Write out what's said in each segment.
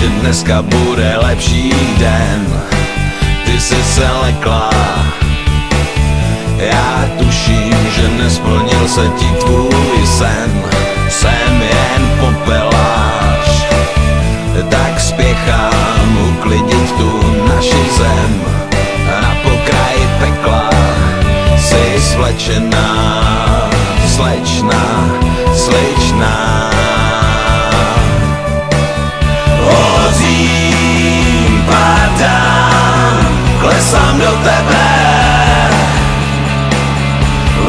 že dneska bude lepší den. Ty jsi se lekla, já tuším, že nesplnil se ti tvůj sen. Jsem jen popelář, tak spěchám uklidit tu naši zem. Na pokraji pekla jsi svlečená, slečna, sličná. Hořím, padám, klesám do tebe,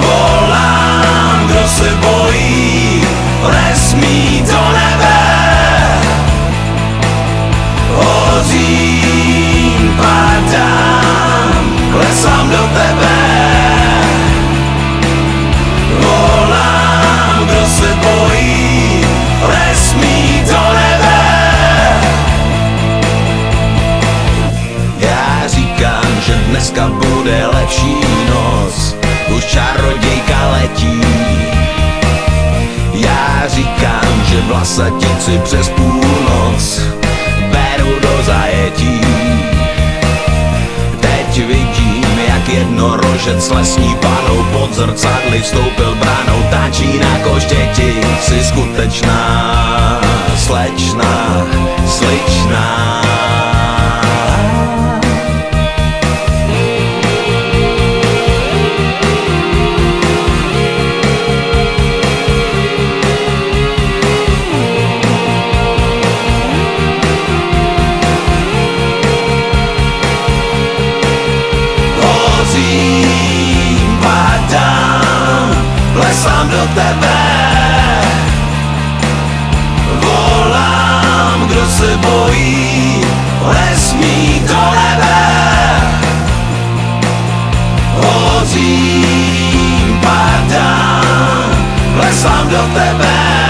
volám, kdo se bojí, nesmí do nebe. Hořím, padám, klesám do tebe, volám, kdo se bojí, nesmí do nebe. Já říkám, že dneska bude lepší noc, už čarodějka letí. Já říkám, že vlasatici přes půlnoc beru do zajetí. Teď vidím, jak jednorožec lesní panou pod zrcadly vstoupil branou, táčí na koštěti. Jsi skutečná, slečna, sličná. Klesám do tebe, volám, kdo se bojí, nesmí do nebe. Hořím, padám, klesám do tebe.